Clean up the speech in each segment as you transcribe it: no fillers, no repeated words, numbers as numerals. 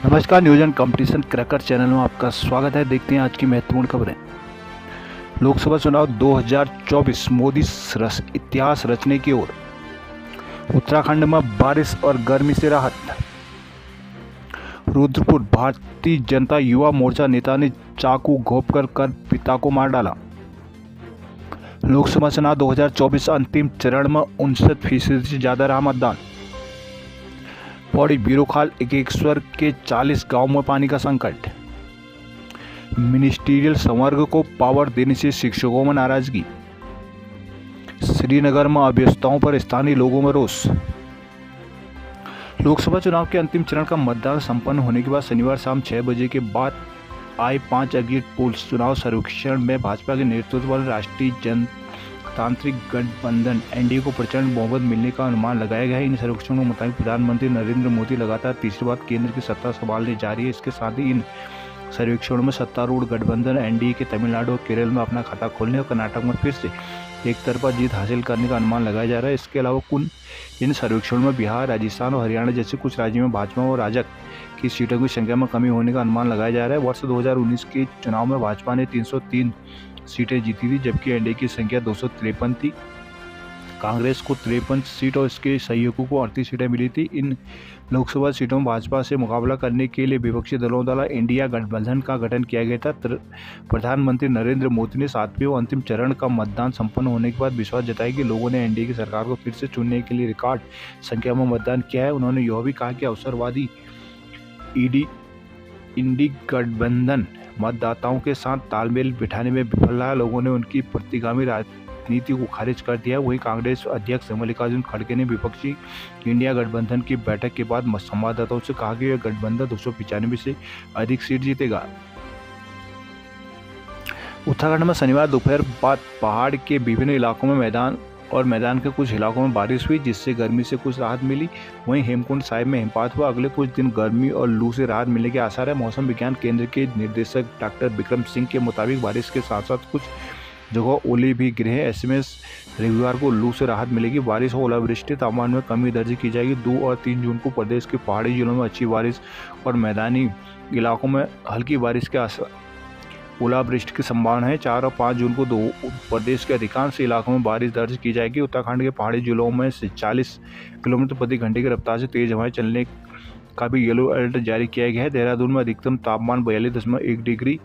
नमस्कार, news and competition cracker channel में आपका स्वागत है। देखते हैं आज की महत्वपूर्ण खबरें। लोकसभा चुनाव 2024 मोदी इतिहास रचने की ओर। उत्तराखंड में बारिश और गर्मी से राहत। रुद्रपुर भारतीय जनता युवा मोर्चा नेता ने चाकू घोंपकर कर पिता को मार डाला। लोकसभा चुनाव 2024 अंतिम चरण में 59% से ज्यादा रहा मतदान। पौड़ी बीरोखाल एकेश्वर के 40 गांव में पानी का संकट। मिनिस्ट्रियल संवर्ग को पावर देने से शिक्षकों में नाराजगी। श्रीनगर में अव्यवस्थाओं पर स्थानीय लोगों में रोष। लोकसभा चुनाव के अंतिम चरण का मतदान संपन्न होने के बाद शनिवार शाम 6 बजे के बाद आए 5 एग्जिट पोल्स चुनाव सर्वेक्षण में भाजपा के नेतृत्व वाले राष्ट्रीय जनतांत्रिक गठबंधन एनडीए को प्रचंड बहुमत मिलने का अनुमान लगाया गया है। इन सर्वेक्षणों के मुताबिक प्रधानमंत्री नरेंद्र मोदी लगातार तीसरी बार केंद्र की सत्ता संभालने जा रही है। इसके साथ ही इन सर्वेक्षणों में सत्तारूढ़ गठबंधन एनडीए के तमिलनाडु और केरल में अपना खाता खोलने और कर्नाटक में फिर से एक तरफा जीत हासिल करने का अनुमान लगाया जा रहा है। इसके अलावा इन सर्वेक्षणों में बिहार, राजस्थान और हरियाणा जैसे कुछ राज्यों में भाजपा और राजग की सीटों की संख्या में कमी होने का अनुमान लगाया जा रहा है। वर्ष 2019 के चुनाव में भाजपा ने 303 सीटें जीती थी, जबकि एनडीए की संख्या 253 थी। कांग्रेस को 53 सीट और इसके सहयोगियों को 38 सीटें मिली थी। इन लोकसभा सीटों में भाजपा से मुकाबला करने के लिए विपक्षी दलों द्वारा इंडिया गठबंधन का गठन किया गया था। प्रधानमंत्री नरेंद्र मोदी ने 7वें और अंतिम चरण का मतदान संपन्न होने के बाद विश्वास जताया कि लोगों ने एनडीए की सरकार को फिर से चुनने के लिए रिकॉर्ड संख्या में मतदान किया है। उन्होंने यह भी कहा कि अवसरवादी इंडी गठबंधन मतदाताओं के साथ तालमेल बिठाने में विफल रहा। लोगों ने उनकी प्रतिगामी नीति को खारिज कर दिया। वहीं कांग्रेस अध्यक्ष मल्लिकार्जुन खड़गे ने विपक्षी इंडिया गठबंधन की बैठक के बाद संवाददाताओं से कहा कि यह गठबंधन 295 से अधिक सीट जीतेगा। उत्तराखंड में शनिवार दोपहर बाद पहाड़ के विभिन्न इलाकों में मैदान के कुछ इलाकों में बारिश हुई, जिससे गर्मी से कुछ राहत मिली। वहीं हेमकुंड साहिब में हिमपात हुआ। अगले कुछ दिन गर्मी और लू से राहत मिलने के आसार है। मौसम विज्ञान केंद्र के निदेशक डॉक्टर विक्रम सिंह के मुताबिक बारिश के साथ साथ कुछ जगह ओले भी गिरे हैं। ऐसे में रविवार को लू से राहत मिलेगी। बारिश और ओलावृष्टि तापमान में कमी दर्ज की जाएगी। 2 और 3 जून को प्रदेश के पहाड़ी जिलों में अच्छी बारिश और मैदानी इलाकों में हल्की बारिश के ओलावृष्टि की संभावना है। 4 और 5 जून को प्रदेश के अधिकांश इलाकों में बारिश दर्ज की जाएगी। उत्तराखंड के पहाड़ी जिलों में से 40 किलोमीटर प्रति घंटे की रफ्तार से तेज हवाएं चलने का भी येलो अलर्ट जारी किया गया है। देहरादून में अधिकतम तापमान 42.1 डिग्री,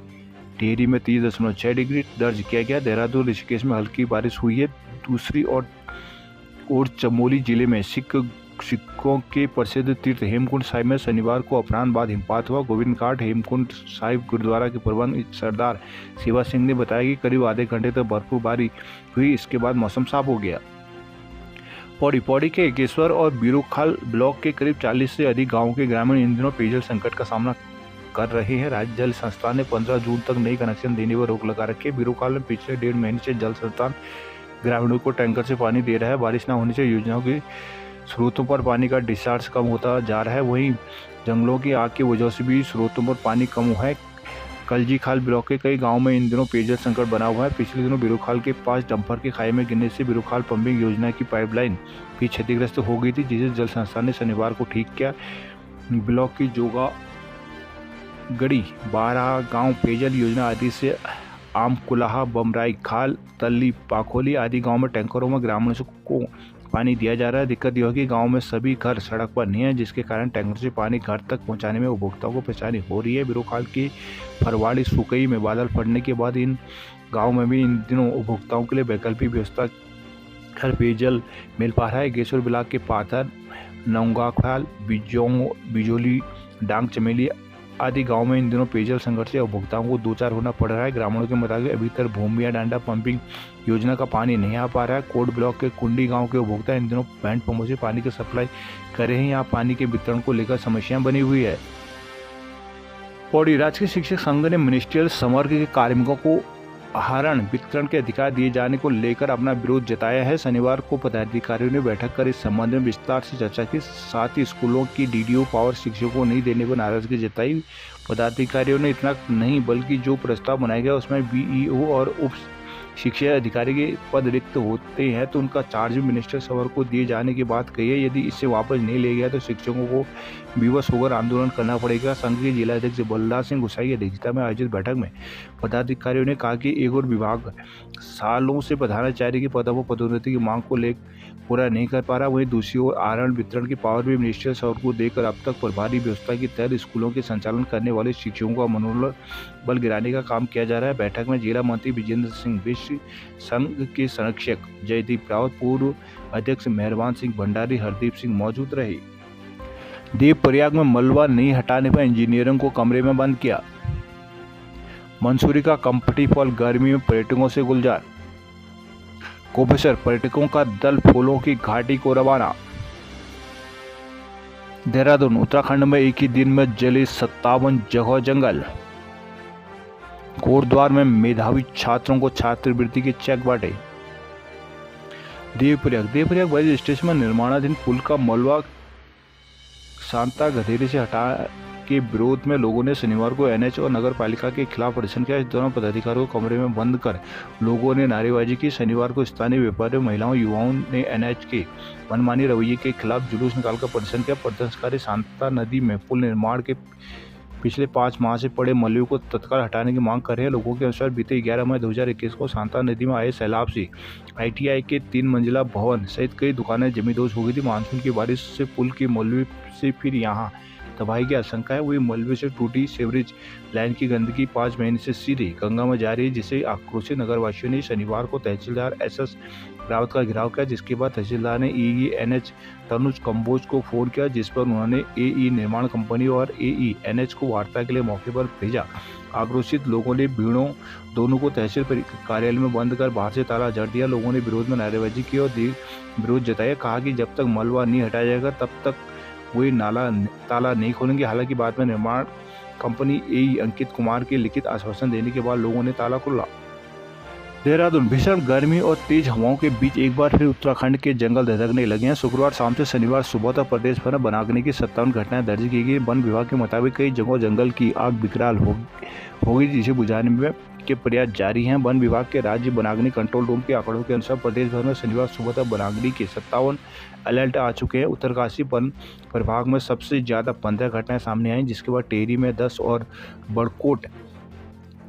टिहरी में 30.6 डिग्री दर्ज किया गया। देहरादून ऋषिकेश में हल्की बारिश हुई है। दूसरी ओर चमोली जिले में सिखों के प्रसिद्ध तीर्थ हेमकुंड साहिब में शनिवार को अपराह्न बाद हिमपात हुआ। गोविंद घाट हेमकुंड साहिब गुरुद्वारा के प्रबंधक सरदार शिवा सिंह ने बताया कि करीब आधे घंटे तक बर्फबारी हुई। इसके बाद मौसम साफ हो गया। पौड़ी के एकेश्वर और बीरोखाल ब्लॉक के करीब 40 से अधिक गाँवों के ग्रामीण इन दिनों पेयजल संकट का सामना कर रहे हैं। राज्य जल संस्थान ने 15 जून तक नई कनेक्शन देने पर रोक लगा रखी है। बीरोखाल में पिछले 1.5 महीने से जल संस्थान ग्रामीणों को टैंकर से पानी दे रहा है। बारिश न होने से योजनाओं के स्रोतों पर पानी का डिस्चार्ज कम होता जा रहा है। वहीं जंगलों की आग की वजह से भी स्रोतों पर पानी कम हुआ है। कलजी खाल ब्लॉक के कई गाँवों में इन दिनों पेयजल संकट बना हुआ है। पिछले दिनों बीरोखाल के पास डंपर के खाई में गिरने से बीरोखाल पंपिंग योजना की पाइपलाइन भी क्षतिग्रस्त हो गई थी, जिसे जल संस्थान ने शनिवार को ठीक किया। ब्लॉक की जोगा गड़ी 12 गांव पेयजल योजना आदि से आमकुलाहा, बमराई खाल, तल्ली, पाखोली आदि गांव में टैंकरों में ग्रामीणों को पानी दिया जा रहा है। दिक्कत यह है कि गांव में सभी घर सड़क पर नहीं है, जिसके कारण टैंकर से पानी घर तक पहुंचाने में उपभोक्ताओं को परेशानी हो रही है। बीरोखाल की फरवाड़ी सुकई में बादल फटने के बाद इन गाँव में भी इन दिनों उपभोक्ताओं के लिए वैकल्पिक व्यवस्था घर पेयजल मिल पा रहा है। गेश्वर ब्लॉक के पाथर, नौगाखाल, बिजोली, डांग, चमेली आदि गांव में इन दिनों पेयजल संकट से उपभोक्ताओं को दो चार होना पड़ रहा है। ग्रामीणों के मुताबिक अभी तक भूमिया डांडा पंपिंग योजना का पानी नहीं आ पा रहा है। कोट ब्लॉक के कुंडी गांव के उपभोक्ता इन दिनों हैंड पंपों से पानी की सप्लाई कर रहे हैं। यहाँ पानी के वितरण को लेकर समस्याएं बनी हुई है। पौड़ी राजकीय शिक्षक संघ ने मिनिस्ट्रियल संवर्ग के कार्मिकों को आहरण वितरण के अधिकार दिए जाने को लेकर अपना विरोध जताया है। शनिवार को पदाधिकारियों ने बैठक कर इस संबंध में विस्तार से चर्चा की। साथ ही स्कूलों की डीडीओ पावर शिक्षकों को नहीं देने पर नाराजगी जताई। पदाधिकारियों ने इतना नहीं बल्कि जो प्रस्ताव बनाया गया उसमें बीईओ और उप शिक्षा अधिकारी के पद रिक्त होते हैं तो उनका चार्ज भी मिनिस्टर सवर को दिए जाने की बात कही है। यदि इससे वापस नहीं ले गया तो शिक्षकों को विवश होकर आंदोलन करना पड़ेगा। संघ के जिलाध्यक्ष बलराज सिंह गुसाई की अध्यक्षता में आयोजित बैठक में पदाधिकारियों ने कहा कि एक और विभाग सालों से प्रधानाचार्य के पदों पर पदोन्नति की मांग को लेकर पूरा नहीं कर पा रहा, वहीं दूसरी ओर आहरण वितरण की पावर भी मिनिस्टर सवर को देकर अब तक प्रभारी व्यवस्था के तहत स्कूलों के संचालन करने वाले शिक्षकों का मनोबल गिराने का काम किया जा रहा है। बैठक में जिला मंत्री विजेंद्र सिंह बिश्र, संघ के संरक्षक जयदीप रावत, पूर्व अध्यक्ष मेहरबान सिंह भंडारी, हरदीप सिंह मौजूद रहे। देवप्रयाग में मलबा नहीं हटाने पर इंजीनियरों को कमरे में बंद किया। मंसूरी का कंपटी फॉल गर्मी में पर्यटकों से गुलजार। कोपेश्वर पर्यटकों का दल फूलों की घाटी को रवाना। देहरादून उत्तराखंड में एक ही दिन में जले 57 जगह जंगल। कोटद्वार में मेधावी छात्रों को छात्रवृत्ति के चेक बांटे। देवप्रयाग बस स्टेशन में निर्माणाधीन पुल का मलबा शांता गधेरे से हटा के विरोध में लोगों ने शनिवार को एनएच और नगर पालिका के खिलाफ प्रदर्शन किया। इस दौरान पदाधिकारियों को कमरे में बंद कर लोगों ने नारेबाजी की। शनिवार को स्थानीय व्यापारियों, महिलाओं, युवाओं ने एनएच के मनमानी रवैये के खिलाफ जुलूस निकालकर प्रदर्शन किया। प्रदर्शनकारी शांता नदी में पुल निर्माण के पिछले 5 माह से पड़े मलबे को तत्काल हटाने की मांग कर रहे हैं। लोगों के अनुसार बीते 11 मई 2021 को शांता नदी में आए सैलाब से आईटीआई के 3 मंजिला भवन सहित कई दुकानें जमींदोज हो गई थी। मानसून की बारिश से पुल के मलबे से फिर यहां तबाही की आशंका है। वही मलबे से टूटी सीवरेज लाइन की गंदगी 5 महीने से सीधे गंगा में जा रही है, जिसे आक्रोशित नगरवासियों ने शनिवार को तहसीलदार एसएस रावत का घेराव किया, जिसके बाद तहसीलदार ने ईई एनएच तनुज कंबोज को फोन किया, जिस पर उन्होंने एई निर्माण कंपनी और एई एनएच को वार्ता के लिए मौके पर भेजा। आक्रोशित लोगों ने भीड़ों दोनों को तहसील कार्यालय में बंद कर बाहर से ताला जड़ दिया। लोगों ने विरोध में नारेबाजी की और विरोध जताया। कहा कि जब तक मलबा नहीं हटाया जाएगा तब तक वे ताला नहीं खोलेंगे। हालांकि बाद में निर्माण कंपनी एई अंकित कुमार के लिखित आश्वासन देने के बाद लोगों ने ताला खोला। देहरादून भीषण गर्मी और तेज हवाओं के बीच एक बार फिर उत्तराखंड के जंगल दहकने लगे हैं। शुक्रवार शाम से शनिवार सुबह तक प्रदेश भर में बनागनी की 57 घटनाएं दर्ज की गई। वन विभाग के मुताबिक कई जगहों जंगल की आग विकराल हो गई, जिसे बुझाने में के प्रयास जारी हैं। वन विभाग के राज्य बनागनी कंट्रोल रूम के आंकड़ों के अनुसार प्रदेश भर में शनिवार सुबह तक बनागनी के 57 अलर्ट आ चुके हैं। उत्तरकाशी वन प्रभाग में सबसे ज़्यादा 15 घटनाएं सामने आई, जिसके बाद टेहरी में 10 और बड़कोट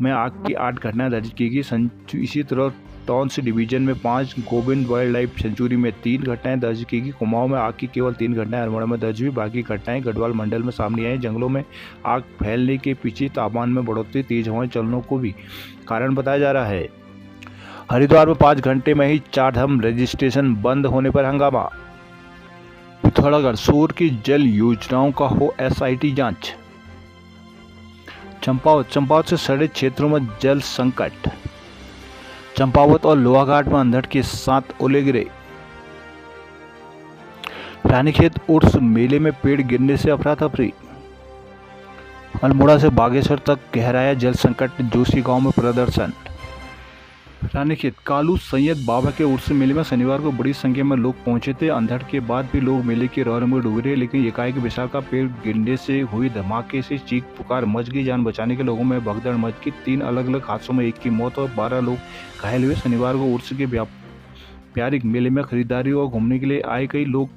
में आग की 8 घटनाएं दर्ज की गई। इसी तरह टॉन्स डिवीजन में 5, गोविंद वाइल्ड लाइफ सेंचुरी में 3 घटनाएं दर्ज की गई। कुमाऊं में आग की केवल 3 घटनाएं अल्मोड़ा में दर्ज हुई। बाकी घटनाएं गढ़वाल मंडल में सामने आई। जंगलों में आग फैलने के पीछे तापमान में बढ़ोतरी, तेज हवाएं चलने को भी कारण बताया जा रहा है। हरिद्वार में 5 घंटे में ही 4 धाम रजिस्ट्रेशन बंद होने पर हंगामा। पिथौरागढ़ सूर की जल योजनाओं का हो एसआईटी जांच। चंपावत से सड़े क्षेत्रों में जल संकट। चंपावत और लोहाघाट में अंधड़ के 7 ओले गिरे। रानीखेत उर्स मेले में पेड़ गिरने से अफरा तफरी। अल्मोड़ा से बागेश्वर तक गहराया जल संकट, जोशी गांव में प्रदर्शन। रानीखेत कालू सैयद बाबा के उर्स मेले में शनिवार को बड़ी संख्या में लोग पहुंचे थे। अंधड़ के बाद भी लोग मेले के रौनक में डूबे रहे, लेकिन एकाएक विशाल का पेड़ गिरने से हुई धमाके से चीख पुकार मच गई। जान बचाने के लोगों में भगदड़ मच गई। 3 अलग अलग हादसों में 1 की मौत और 12 लोग घायल हुए। शनिवार को उर्स के व्यापारिक मेले में खरीदारी और घूमने के लिए आए कई लोग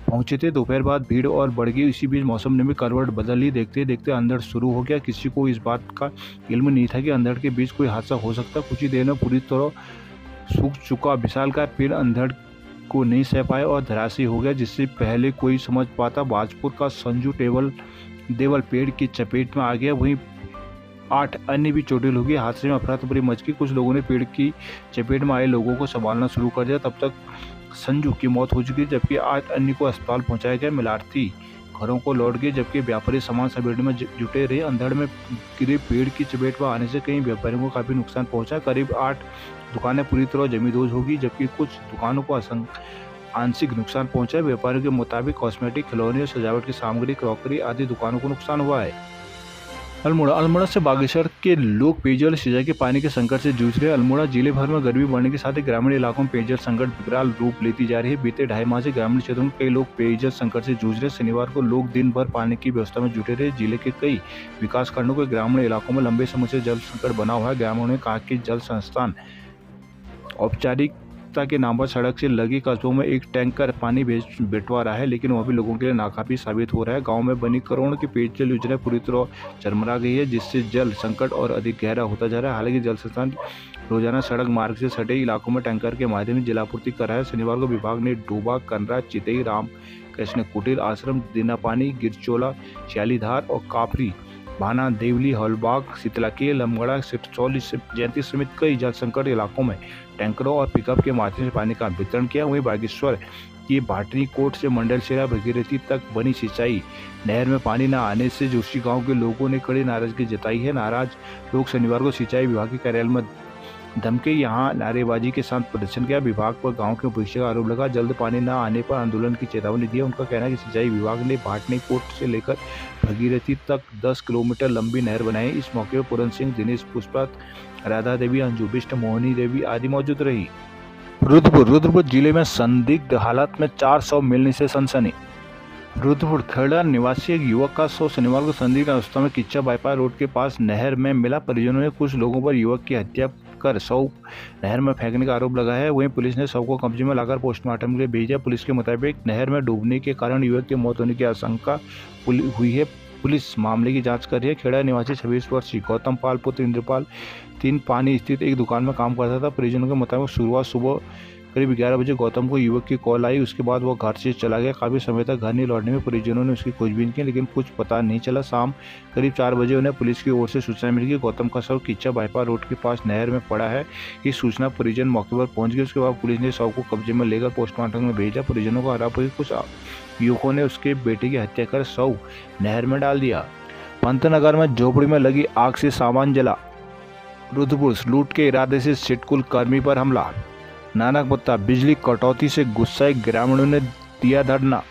पहुंचे थे। दोपहर बाद भीड़ और बढ़ गई। इसी बीच मौसम ने भी करवट बदल ली। देखते देखते अंधड़ शुरू हो गया। किसी को इस बात का इल्म नहीं था कि अंधड़ के बीच कोई हादसा हो सकता। कुछ ही देर में पूरी तरह सूख चुका विशाल का पेड़ अंधड़ को नहीं सह पाया और धराशायी हो गया, जिससे पहले कोई समझ पाता। बाजपुर का संजू देवल पेड़ की चपेट में आ गया। वहीं 8 अन्य भी चोटिल हो गए। हादसे में अफरा तफरी मच गई। कुछ लोगों ने पेड़ की चपेट में आए लोगों को संभालना शुरू कर दिया। तब तक संजू की मौत हो चुकी, जबकि 8 अन्य को अस्पताल पहुंचाया गया। मिलार्थी घरों को लौट गए, जबकि व्यापारी सामान समेटने में जुटे रहे। अंधड़ में गिरे पेड़ की चपेट में आने से कई व्यापारियों को काफी नुकसान पहुंचा। करीब 8 दुकानें पूरी तरह जमींदोज होगी, जबकि कुछ दुकानों को आंशिक नुकसान पहुंचा। व्यापारियों के मुताबिक कॉस्मेटिक, खिलौने और सजावट की सामग्री, क्रॉकरी आदि दुकानों को नुकसान हुआ है। अल्मोड़ा से बागेश्वर के लोग पेयजल सिंचाई के पानी के संकट से जूझ रहे हैं। अल्मोड़ा जिले भर में गर्मी बढ़ने के साथ ही ग्रामीण इलाकों में पेयजल संकट विकराल रूप लेती जा रही है। बीते 2.5 माह से ग्रामीण क्षेत्रों में कई लोग पेयजल संकट से जूझ रहे हैं। शनिवार को लोग दिन भर पानी की व्यवस्था में जुटे रहे। जिले के कई विकासखंडों के ग्रामीण इलाकों में लंबे समय से जल संकट बना हुआ है। ग्रामीणों ने कहा कि जल संस्थान औपचारिकता के नाम पर सड़क से लगे कस्बों में एक टैंकर पानी बिटवा रहा है, लेकिन वह भी लोगों के लिए नाकाफी साबित हो रहा है। गांव में बनी करोड़ों की पेयजल योजना पूरी तरह चरमरा गई है, जिससे जल संकट और अधिक गहरा होता जा रहा है। हालांकि जल संस्थान रोजाना सड़क मार्ग से सटे इलाकों में टैंकर के माध्यम से जलापूर्ति कर रहा है। शनिवार को विभाग ने डोबा, कनरा, चितई, राम कृष्ण कुटीर आश्रम, दीनापानी, गिरचोला, श्यालीधार और कापरी, भाना, देवली, हौलबाग, शीतलाकेल, लमगड़ा, सिरचौली, जयंती समेत कई जल संकट इलाकों में टैंकरों और पिकअप के माध्यम से पानी का वितरण किया। वहीं बागेश्वर की भाटनी कोट से मंडलसेरा भगीरथी तक बनी सिंचाई नहर में पानी न आने से जोशी गांव के लोगों ने कड़ी नाराजगी जताई है। नाराज लोग शनिवार को सिंचाई विभाग के कार्यालय में धमके यहां नारेबाजी के साथ प्रदर्शन किया। विभाग पर गांव के भविष्य का आरोप लगा। जल्द पानी न आने पर आंदोलन की चेतावनी दी है। उनका कहना है कि सिंचाई विभाग ने भाटनी कोट से लेकर भगीरथी तक 10 किलोमीटर लंबी नहर बनाई। इस मौके पर पूरन सिंह, दिनेश पुष्पा, राधा देवी, अंजू बिष्ट, मोहनी देवी आदि मौजूद रही। रुद्रपुर जिले में संदिग्ध हालत में 400 मिलने से सनसनी। रुद्रपुर खेड़ा निवासी एक युवक का शव शनिवार को संदिग्ध अवस्था में किच्चा बाईपास रोड के पास नहर में मिला। परिजनों ने कुछ लोगों पर युवक की हत्या कर शव नहर में फेंकने का आरोप लगाया है। वहीं पुलिस ने शव को कब्जे में लाकर पोस्टमार्टम के लिए भेजा। पुलिस के मुताबिक नहर में डूबने के कारण युवक की मौत होने की आशंका हुई है। पुलिस मामले की जांच कर रही है। खेड़ा निवासी 26 वर्षीय गौतम पाल पुत्र इंद्रपाल 3 पानी स्थित एक दुकान में काम करता था। परिजनों के मुताबिक शुरुआत सुबह करीब 11 बजे गौतम को युवक की कॉल आई। उसके बाद वो घर से चला गया। काफ़ी समय तक घर नहीं लौटने में परिजनों ने उसकी खोजबीन की, लेकिन कुछ पता नहीं चला। शाम करीब 4 बजे उन्हें पुलिस की ओर से सूचना मिली कि गौतम का शव किच्चा बाईपास रोड के पास नहर में पड़ा है। इस सूचना परिजन मौके पर पहुंच गए। उसके बाद पुलिस ने शव को कब्जे में लेकर पोस्टमार्टम में भेजा। परिजनों को आरोप है कि कुछ युवकों ने उसके बेटे की हत्या कर शव नहर में डाल दिया। पंतनगर में झोपड़ी में लगी आग से सामान जला। रुद्रपुर लूट के इरादे से सिडकुल कर्मी पर हमला। नानकपत्ता बिजली कटौती से गुस्साए ग्रामीणों ने दिया धरना।